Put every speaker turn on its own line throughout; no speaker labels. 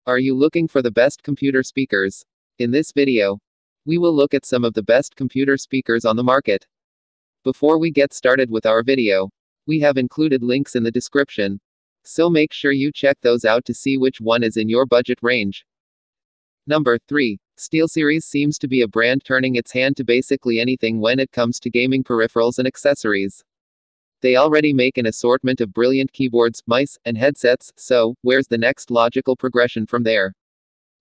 Are you looking for the best computer speakers? In this video, we will look at some of the best computer speakers on the market. Before we get started with our video, we have included links in the description, so make sure you check those out to see which one is in your budget range. Number 3. SteelSeries seems to be a brand turning its hand to basically anything when it comes to gaming peripherals and accessories. They already make an assortment of brilliant keyboards, mice, and headsets, so where's the next logical progression from there?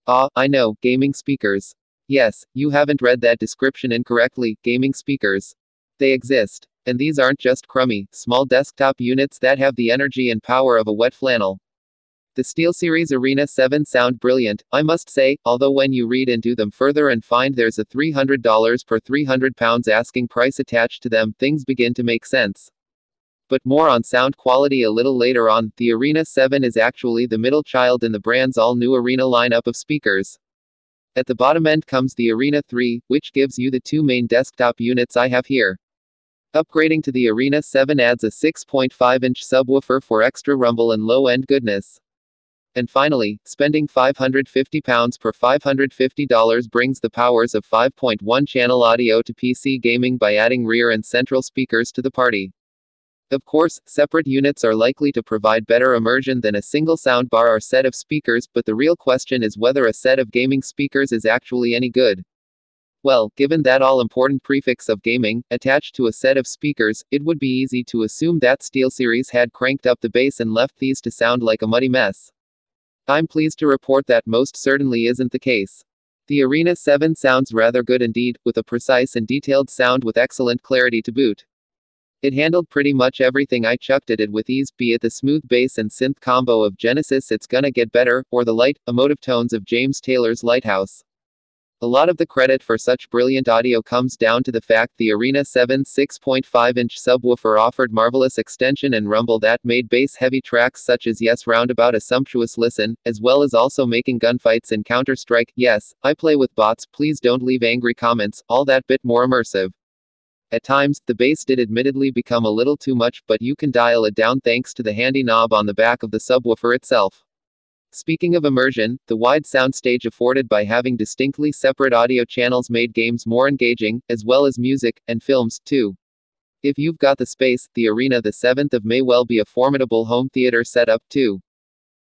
I know, gaming speakers. Yes, you haven't read that description incorrectly, gaming speakers. They exist. And these aren't just crummy, small desktop units that have the energy and power of a wet flannel. The SteelSeries Arena 7 sound brilliant, I must say, although when you read into them further and find there's a $300 per £300 asking price attached to them, things begin to make sense. But more on sound quality a little later on. The Arena 7 is actually the middle child in the brand's all-new Arena lineup of speakers. At the bottom end comes the Arena 3, which gives you the two main desktop units I have here. Upgrading to the Arena 7 adds a 6.5-inch subwoofer for extra rumble and low-end goodness. And finally, spending £550 per $550 brings the powers of 5.1-channel audio to PC gaming by adding rear and central speakers to the party. Of course, separate units are likely to provide better immersion than a single soundbar or set of speakers, but the real question is whether a set of gaming speakers is actually any good. Well, given that all-important prefix of gaming, attached to a set of speakers, it would be easy to assume that SteelSeries had cranked up the bass and left these to sound like a muddy mess. I'm pleased to report that most certainly isn't the case. The Arena 7 sounds rather good indeed, with a precise and detailed sound with excellent clarity to boot. It handled pretty much everything I chucked at it with ease, be it the smooth bass and synth combo of Genesis It's Gonna Get Better, or the light, emotive tones of James Taylor's Lighthouse. A lot of the credit for such brilliant audio comes down to the fact the Arena 7's 6.5-inch subwoofer offered marvelous extension and rumble that made bass-heavy tracks such as Yes Roundabout a sumptuous listen, as well as also making gunfights in Counter-Strike, yes, I play with bots, please don't leave angry comments, all that bit more immersive. At times, the bass did admittedly become a little too much, but you can dial it down thanks to the handy knob on the back of the subwoofer itself. Speaking of immersion, the wide soundstage afforded by having distinctly separate audio channels made games more engaging, as well as music, and films, too. If you've got the space, the Arena the 7th may well be a formidable home theater setup, too.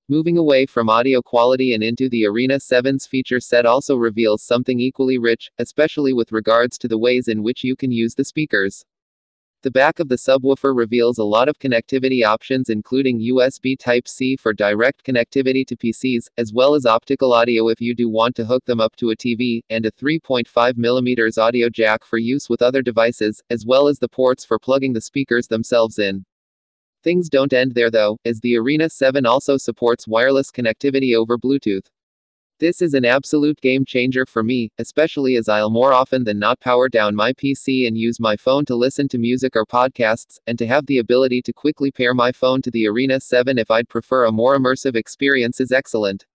Moving away from audio quality and into the Arena 7's feature set also reveals something equally rich, especially with regards to the ways in which you can use the speakers. The back of the subwoofer reveals a lot of connectivity options, including USB Type-C for direct connectivity to PCs, as well as optical audio if you do want to hook them up to a TV, and a 3.5mm audio jack for use with other devices, as well as the ports for plugging the speakers themselves in. Things don't end there though, as the Arena 7 also supports wireless connectivity over Bluetooth. This is an absolute game changer for me, especially as I'll more often than not power down my PC and use my phone to listen to music or podcasts, and to have the ability to quickly pair my phone to the Arena 7 if I'd prefer a more immersive experience is excellent.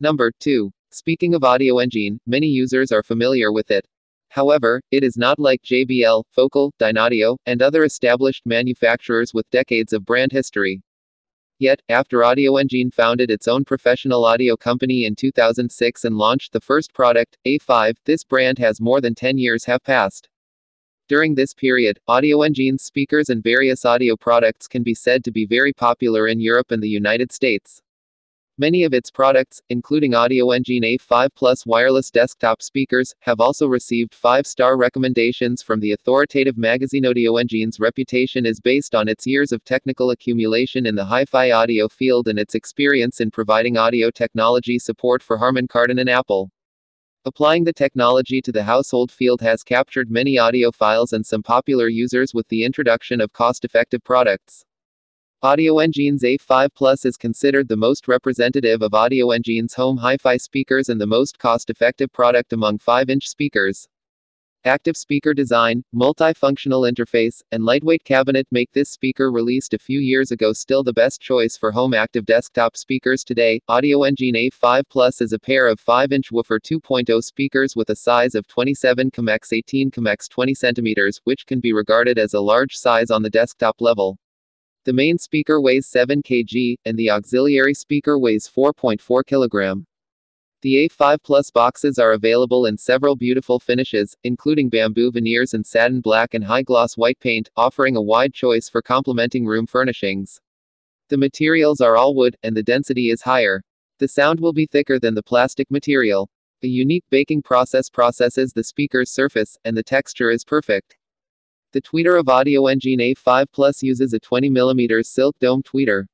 Number 2. Speaking of Audio Engine, many users are familiar with it. However, it is not like JBL, Focal, Dynaudio, and other established manufacturers with decades of brand history. Yet, after Audio Engine founded its own professional audio company in 2006 and launched the first product, A5, this brand has more than 10 years have passed. During this period, Audio Engine's speakers and various audio products can be said to be very popular in Europe and the United States. Many of its products, including Audio Engine A5 Plus wireless desktop speakers, have also received 5-star recommendations from the authoritative magazine. Audio Engine's reputation is based on its years of technical accumulation in the hi-fi audio field and its experience in providing audio technology support for Harman Kardon and Apple. Applying the technology to the household field has captured many audiophiles and some popular users with the introduction of cost-effective products. Audio Engine's A5 Plus is considered the most representative of Audio Engine's home hi-fi speakers and the most cost-effective product among 5-inch speakers. Active speaker design, multifunctional interface, and lightweight cabinet make this speaker released a few years ago still the best choice for home active desktop speakers today. Audio Engine A5 Plus is a pair of 5-inch woofer 2.0 speakers with a size of 27x 18x 20 cm, which can be regarded as a large size on the desktop level. The main speaker weighs 7 kg, and the auxiliary speaker weighs 4.4 kg. The A5 Plus boxes are available in several beautiful finishes, including bamboo veneers and satin black and high-gloss white paint, offering a wide choice for complementing room furnishings. The materials are all wood, and the density is higher. The sound will be thicker than the plastic material. A unique baking process processes the speaker's surface, and the texture is perfect. The tweeter of Audio Engine A5 Plus uses a 20mm silk dome tweeter.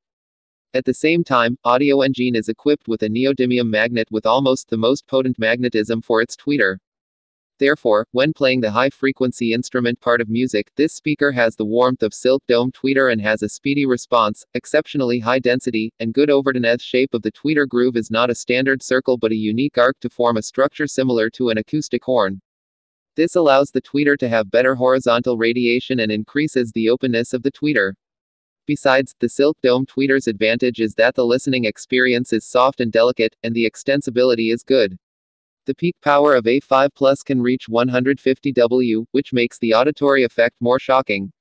At the same time, Audio Engine is equipped with a neodymium magnet with almost the most potent magnetism for its tweeter. Therefore, when playing the high-frequency instrument part of music, this speaker has the warmth of silk dome tweeter and has a speedy response, exceptionally high density, and good overdone. Shape of the tweeter groove is not a standard circle but a unique arc to form a structure similar to an acoustic horn. This allows the tweeter to have better horizontal radiation and increases the openness of the tweeter. Besides, the silk dome tweeter's advantage is that the listening experience is soft and delicate, and the extensibility is good. The peak power of A5 Plus can reach 150 W, which makes the auditory effect more shocking.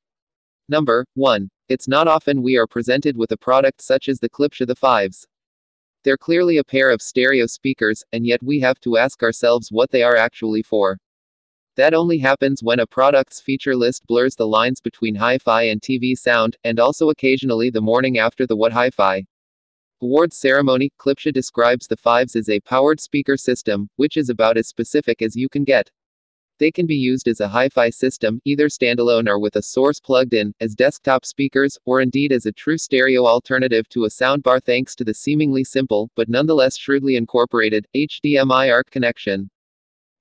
Number 1. It's not often we are presented with a product such as the Klipsch The Fives. They're clearly a pair of stereo speakers, and yet we have to ask ourselves what they are actually for. That only happens when a product's feature list blurs the lines between hi-fi and TV sound, and also occasionally the morning after the What Hi-Fi Awards ceremony. Klipsch describes the Fives as a powered speaker system, which is about as specific as you can get. They can be used as a hi-fi system, either standalone or with a source plugged in, as desktop speakers, or indeed as a true stereo alternative to a soundbar thanks to the seemingly simple, but nonetheless shrewdly incorporated, HDMI ARC connection.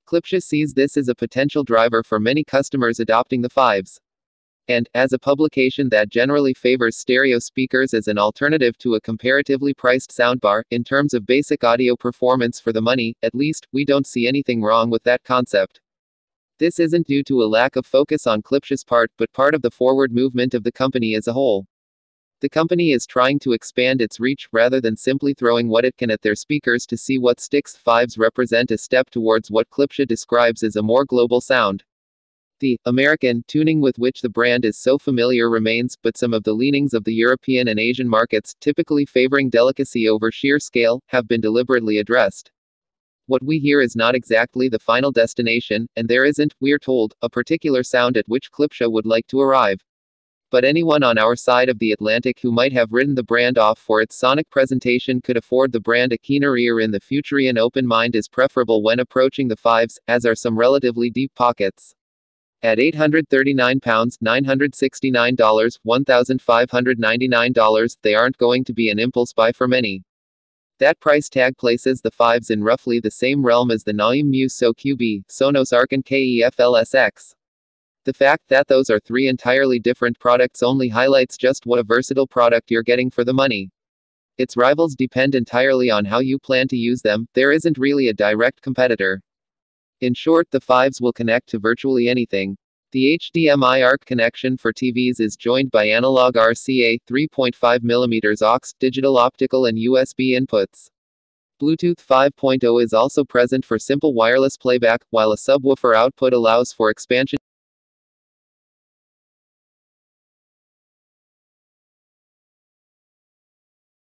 Klipsch sees this as a potential driver for many customers adopting the Fives. And, as a publication that generally favors stereo speakers as an alternative to a comparatively priced soundbar, in terms of basic audio performance for the money, at least, we don't see anything wrong with that concept. This isn't due to a lack of focus on Klipsch's part, but part of the forward movement of the company as a whole. The company is trying to expand its reach, rather than simply throwing what it can at their speakers to see what sticks. Fives represent a step towards what Klipsch describes as a more global sound. The American tuning with which the brand is so familiar remains, but some of the leanings of the European and Asian markets, typically favoring delicacy over sheer scale, have been deliberately addressed. What we hear is not exactly the final destination, and there isn't, we're told, a particular sound at which Klipsch would like to arrive. But anyone on our side of the Atlantic who might have written the brand off for its sonic presentation could afford the brand a keener ear in the future. An open mind is preferable when approaching the Fives, as are some relatively deep pockets. At £839, $969, $1,599, they aren't going to be an impulse buy for many. That price tag places the Fives in roughly the same realm as the Naim Muse So QB, Sonos Arc and KEF-LSX. The fact that those are three entirely different products only highlights just what a versatile product you're getting for the money. Its rivals depend entirely on how you plan to use them. There isn't really a direct competitor. In short, the Fives will connect to virtually anything. The HDMI ARC connection for TVs is joined by analog RCA, 3.5mm aux, digital optical and USB inputs. Bluetooth 5.0 is also present for simple wireless playback, while a subwoofer output allows for expansion.